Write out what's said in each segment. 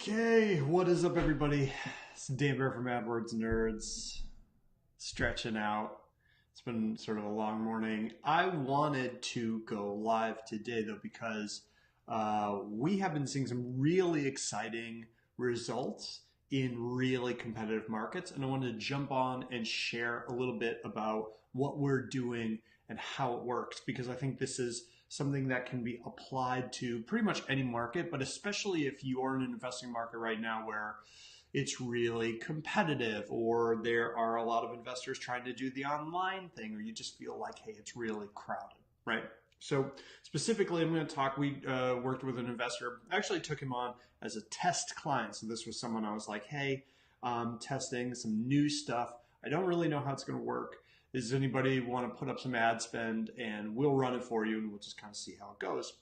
Okay, what is up, everybody? It's Dan Bear from AdWords Nerds, stretching out. It's been sort of a long morning. I wanted to go live today, though, because we have been seeing some really exciting results in really competitive markets, and I wanted to jump on and share a little bit about what we're doing and how it works, because I think this is something that can be applied to pretty much any market, but especially if you're in an investing market right now where it's really competitive, or there are a lot of investors trying to do the online thing, or you just feel like, hey, it's really crowded, right? So specifically, I'm going to talk, we worked with an investor, actually took him on as a test client. So this was someone I was like, hey, testing some new stuff. I don't really know how it's going to work. Does anybody want to put up some ad spend, and we'll run it for you and we'll just kind of see how it goes.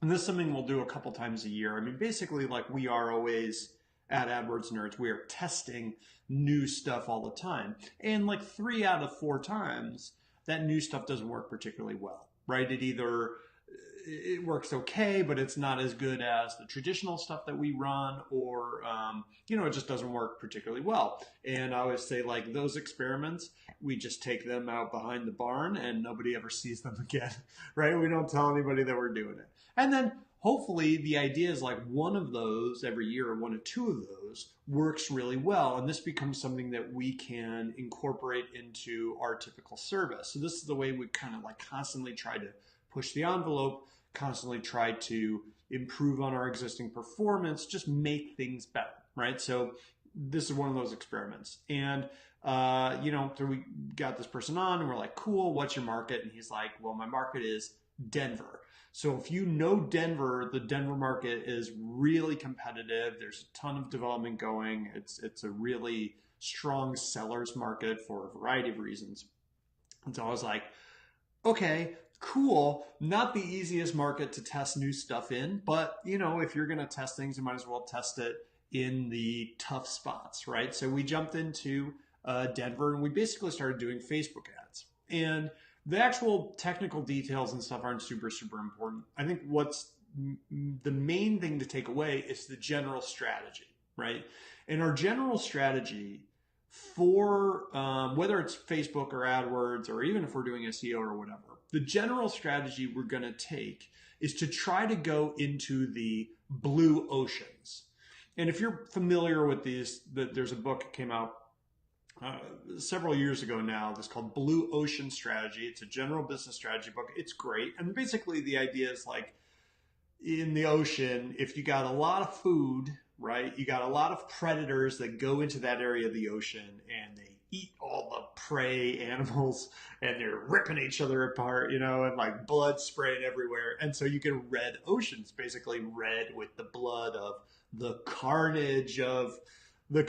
And this is something we'll do a couple times a year. I mean, basically, like we are always at AdWords Nerds, we are testing new stuff all the time. And like 3 out of 4 times, that new stuff doesn't work particularly well, right? It works okay, but it's not as good as the traditional stuff that we run, or it just doesn't work particularly well. And I always say, like, those experiments, we just take them out behind the barn and nobody ever sees them again, right? We don't tell anybody that we're doing it. And then hopefully the idea is like one of those every year, or 1 or 2 of those works really well. And this becomes something that we can incorporate into our typical service. So this is the way we kind of like constantly try to push the envelope, constantly try to improve on our existing performance, just make things better, right? So this is one of those experiments. And, so we got this person on and we're like, cool, what's your market? And he's like, well, my market is Denver. So if you know Denver, the Denver market is really competitive. There's a ton of development going. It's a really strong seller's market for a variety of reasons. And so I was like, okay, cool. Not the easiest market to test new stuff in, but if you're going to test things, you might as well test it in the tough spots, right? So we jumped into Denver and we basically started doing Facebook ads. And the actual technical details and stuff aren't super, super important. I think what's the main thing to take away is the general strategy, right? And our general strategy for whether it's Facebook or AdWords, or even if we're doing SEO or whatever, the general strategy we're going to take is to try to go into the blue oceans. And if you're familiar with these, there's a book that came out several years ago now. That's called Blue Ocean Strategy. It's a general business strategy book. It's great. And basically the idea is like in the ocean, if you got a lot of food, right, you got a lot of predators that go into that area of the ocean and they eat all the prey animals and they're ripping each other apart, and like blood spraying everywhere. And so you get red oceans, basically red with the blood of the carnage of the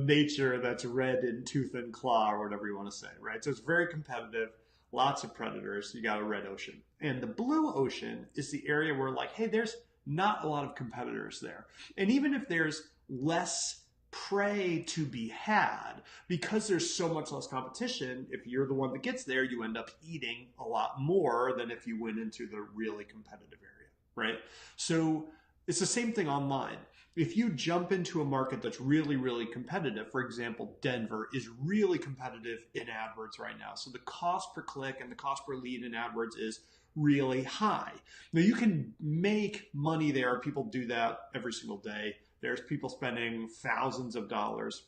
nature that's red in tooth and claw, or whatever you want to say, right? So it's very competitive, lots of predators. You got a red ocean. And the blue ocean is the area where like, hey, there's not a lot of competitors there. And even if there's less prey to be had, because there's so much less competition, if you're the one that gets there, you end up eating a lot more than if you went into the really competitive area, right? So it's the same thing online. If you jump into a market that's really, really competitive, for example, Denver is really competitive in AdWords right now. So the cost per click and the cost per lead in AdWords is really high. Now you can make money there. People do that every single day. There's people spending thousands of dollars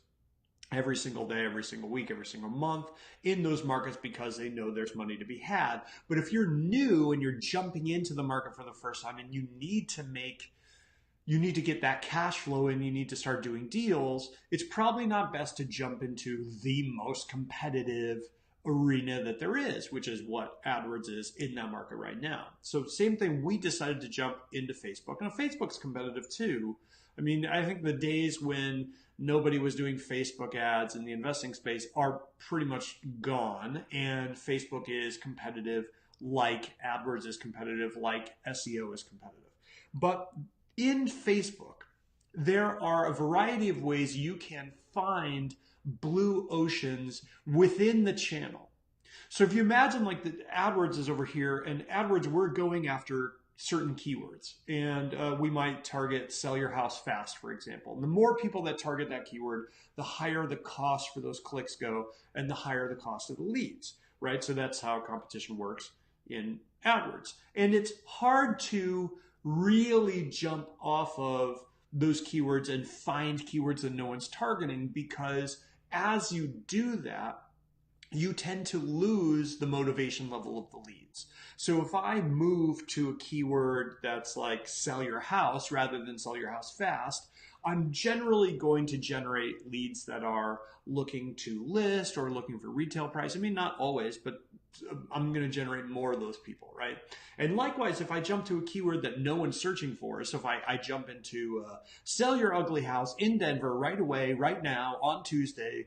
every single day, every single week, every single month in those markets because they know there's money to be had. But if you're new and you're jumping into the market for the first time and you need to get that cash flow and you need to start doing deals, it's probably not best to jump into the most competitive arena that there is, which is what AdWords is in that market right now. So same thing, we decided to jump into Facebook. Now Facebook's competitive too. I mean, I think the days when nobody was doing Facebook ads in the investing space are pretty much gone, and Facebook is competitive like AdWords is competitive, like SEO is competitive. But in Facebook, there are a variety of ways you can find blue oceans within the channel. So if you imagine like the AdWords is over here, and AdWords, we're going after certain keywords. And we might target sell your house fast, for example. And the more people that target that keyword, the higher the cost for those clicks go and the higher the cost of the leads, right? So that's how competition works in AdWords. And it's hard to really jump off of those keywords and find keywords that no one's targeting, because as you do that, you tend to lose the motivation level of the leads. So if I move to a keyword that's like sell your house rather than sell your house fast, I'm generally going to generate leads that are looking to list or looking for retail price. I mean, not always, but I'm going to generate more of those people, right? And likewise, if I jump to a keyword that no one's searching for, so if I jump into sell your ugly house in Denver right away, right now, on Tuesday,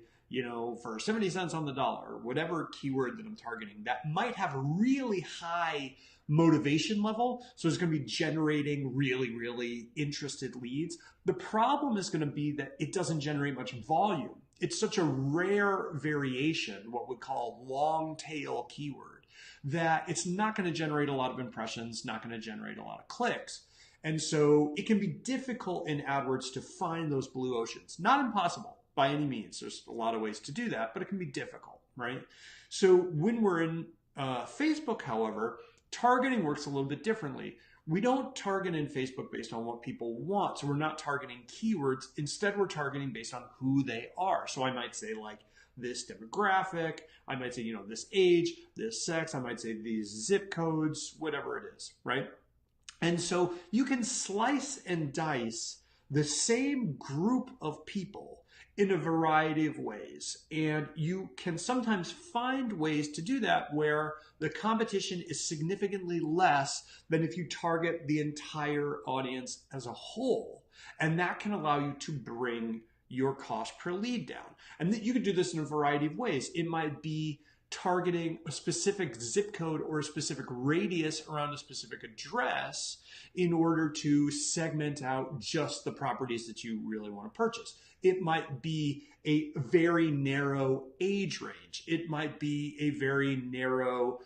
for 70 cents on the dollar, whatever keyword that I'm targeting, that might have a really high motivation level. So it's going to be generating really, really interested leads. The problem is going to be that it doesn't generate much volume. It's such a rare variation, what we call long tail keyword, that it's not going to generate a lot of impressions, not going to generate a lot of clicks. And so it can be difficult in AdWords to find those blue oceans. Not impossible by any means. There's a lot of ways to do that, but it can be difficult, right? So when we're in Facebook, however, targeting works a little bit differently. We don't target in Facebook based on what people want. So we're not targeting keywords. Instead, we're targeting based on who they are. So I might say like this demographic. I might say, this age, this sex. I might say these zip codes, whatever it is, right? And so you can slice and dice the same group of people in a variety of ways. And you can sometimes find ways to do that where the competition is significantly less than if you target the entire audience as a whole. And that can allow you to bring your cost per lead down. And you can do this in a variety of ways. It might be targeting a specific zip code or a specific radius around a specific address in order to segment out just the properties that you really want to purchase. It might be a very narrow age range. It might be a very narrow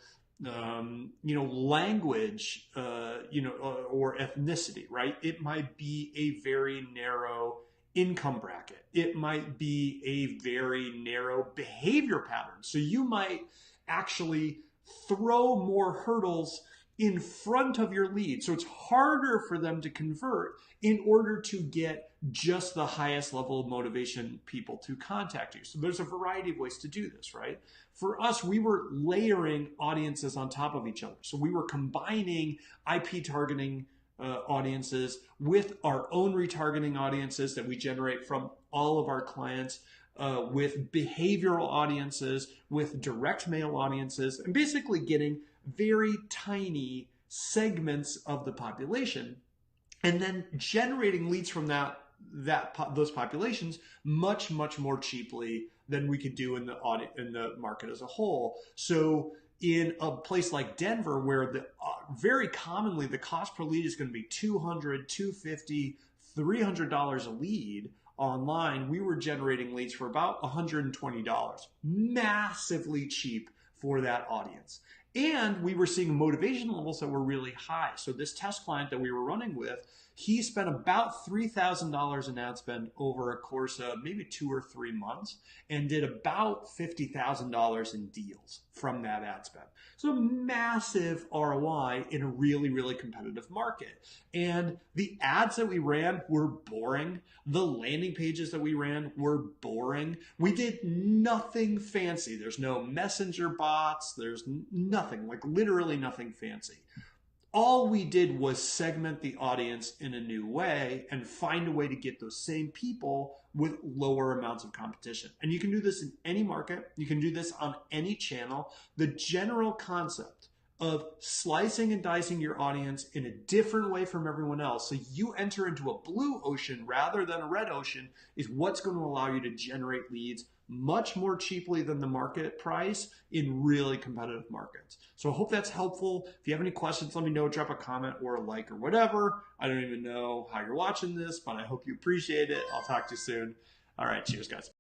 language, or ethnicity, right? It might be a very narrow income bracket. It might be a very narrow behavior pattern. So you might actually throw more hurdles in front of your lead. So it's harder for them to convert in order to get just the highest level of motivation people to contact you. So there's a variety of ways to do this, right? For us, we were layering audiences on top of each other. So we were combining IP targeting audiences with our own retargeting audiences that we generate from all of our clients, with behavioral audiences, with direct mail audiences, and basically getting very tiny segments of the population, and then generating leads from those populations much more cheaply than we could do in the market as a whole. So in a place like Denver, where very commonly the cost per lead is going to be $200, $250, $300 a lead online, we were generating leads for about $120, massively cheap for that audience. And we were seeing motivation levels that were really high. So this test client that we were running with, he spent about $3,000 in ad spend over a course of maybe 2 or 3 months and did about $50,000 in deals from that ad spend. So massive ROI in a really, really competitive market. And the ads that we ran were boring. The landing pages that we ran were boring. We did nothing fancy. There's no messenger bots. There's nothing, like literally nothing fancy. All we did was segment the audience in a new way and find a way to get those same people with lower amounts of competition. And you can do this in any market. You can do this on any channel. The general concept of slicing and dicing your audience in a different way from everyone else, so you enter into a blue ocean rather than a red ocean, is what's going to allow you to generate leads much more cheaply than the market price in really competitive markets. So I hope that's helpful. If you have any questions, let me know. Drop a comment or a like or whatever. I don't even know how you're watching this, but I hope you appreciate it. I'll talk to you soon. All right, cheers, guys.